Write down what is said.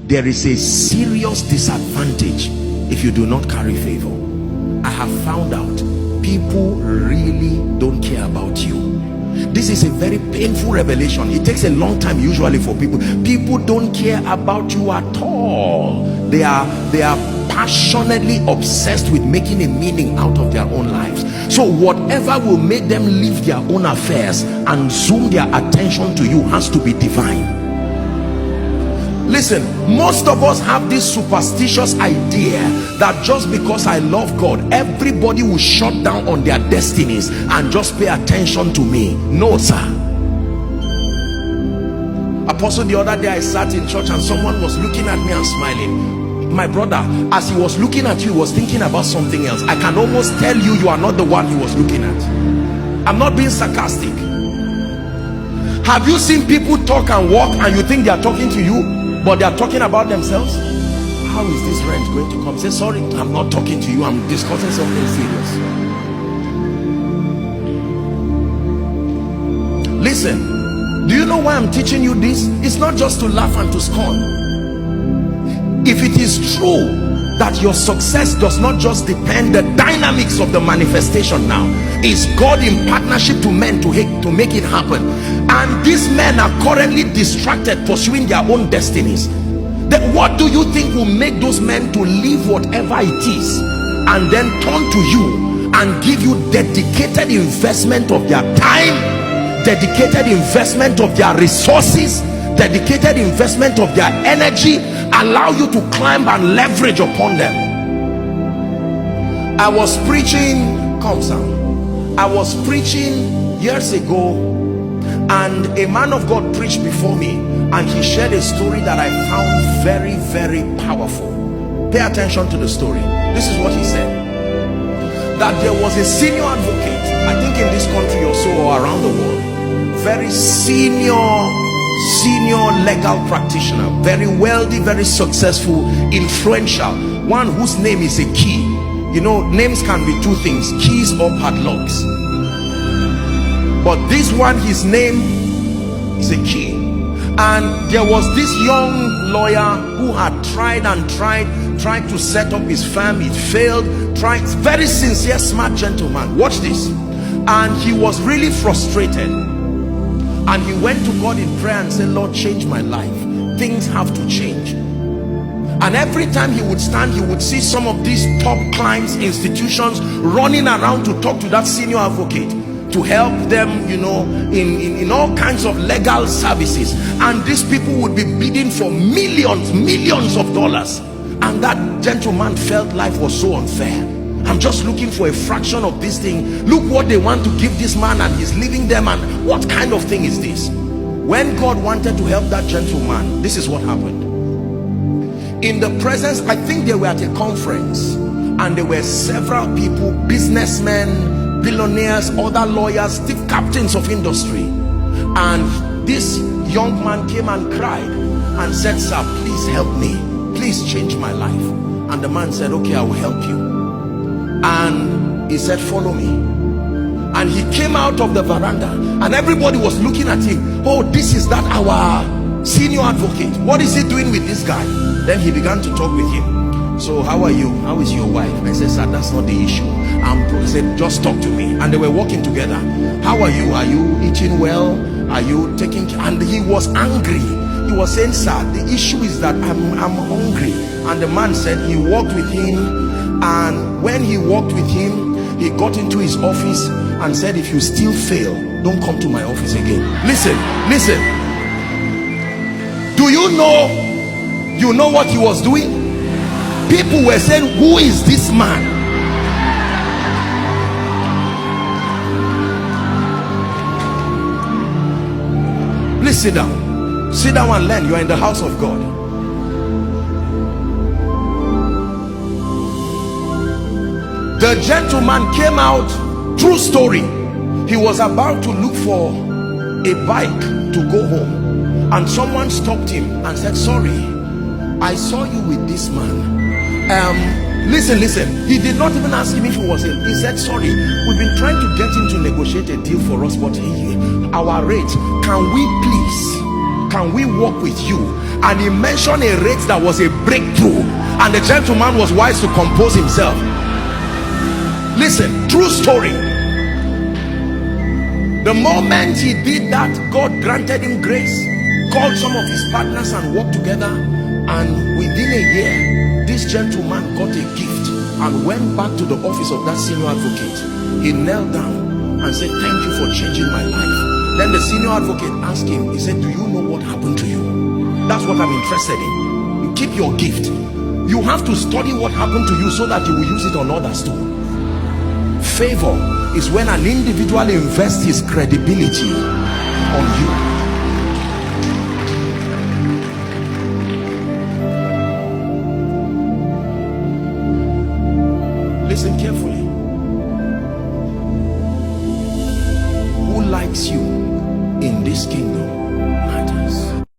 there is a serious disadvantage if you do not carry favor. I have found out people really don't care about you. This is a very painful revelation. It takes a long time usually for people. People don't care about you at all. They are passionately obsessed with making a meaning out of their own lives. So whatever will make them leave their own affairs and zoom their attention to you has to be divine. Listen, most of us have this superstitious idea that just because I love God, everybody will shut down on their destinies and just pay attention to me. No, sir. Apostle, the other day I sat in church and someone was looking at me and smiling. My brother, as he was looking at you, he was thinking about something else. I can almost tell you, you are not the one he was looking at. I'm not being sarcastic. Have you seen people talk and walk and you think they are talking to you, but they are talking about themselves? How is this rent going to come? Say, sorry, I'm not talking to you, I'm discussing something serious. Listen, do you know why I'm teaching you this? It's not just to laugh and to scorn. If it is true that your success does not just depend, the dynamics of the manifestation now is God in partnership to men to make it happen, and these men are currently distracted pursuing their own destinies, then what do you think will make those men to leave whatever it is and then turn to you and give you dedicated investment of their time, dedicated investment of their resources, dedicated investment of their energy, allow you to climb and leverage upon them? I was preaching, come Sam, I was preaching years ago, and a man of God preached before me, and he shared a story that I found very, very powerful. Pay attention to the story. This is what he said: that there was a senior advocate, I think in this country or so, or around the world, very senior legal practitioner, very wealthy, very successful, influential, one whose name is a key. You know, names can be two things, keys or padlocks, but this one, his name is a key. And there was this young lawyer who had tried to set up his firm. It failed. Very sincere, smart gentleman. Watch this. And he was really frustrated, and he went to God in prayer and said, Lord, change my life. Things have to change. And every time he would stand, he would see some of these top clients, institutions running around to talk to that senior advocate, to help them, you know, in all kinds of legal services. And these people would be bidding for millions of dollars. And that gentleman felt life was so unfair. I'm just looking for a fraction of this thing. Look what they want to give this man, and he's leaving them. And what kind of thing is this? When God wanted to help that gentleman, this is what happened. In the presence, I think they were at a conference, and there were several people, businessmen, billionaires, other lawyers, the captains of industry. And this young man came and cried and said, sir, please help me, please change my life. And the man said, okay, I will help you. And he said, follow me. And he came out of the veranda, and everybody was looking at him. Oh, this is that our senior advocate. What is he doing with this guy? Then he began to talk with him. So how are you? How is your wife? I said, sir, that's not the issue. He said, just talk to me. And they were walking together. How are you? Are you eating well? Are you taking care? And he was angry. He was saying, sir, the issue is that I'm hungry. And the man said he walked with him, and when he walked with him, he got into his office and said, if you still fail, don't come to my office again. Listen. Do you know what he was doing? People were saying, who is this man? Please sit down. Sit down and learn. You are in the house of God. The gentleman came out, true story. He was about to look for a bike to go home, and someone stopped him and said, sorry, I saw you with this man. Listen. He did not even ask him if he was him. He said, sorry, we've been trying to get him to negotiate a deal for us, but our rate, can we work with you and he mentioned a rate that was a breakthrough, and the gentleman was wise to compose himself. Listen, true story. The moment he did that, God granted him grace, called some of his partners and worked together, and within a year this gentleman got a gift and went back to the office of that senior advocate. He knelt down and said, "Thank you for changing my life." Then the senior advocate asked him, he said, "Do you know what happened to you?" That's what I'm interested in. Keep your gift. You have to study what happened to you so that you will use it on others too. Favor is when an individual invests his credibility on you.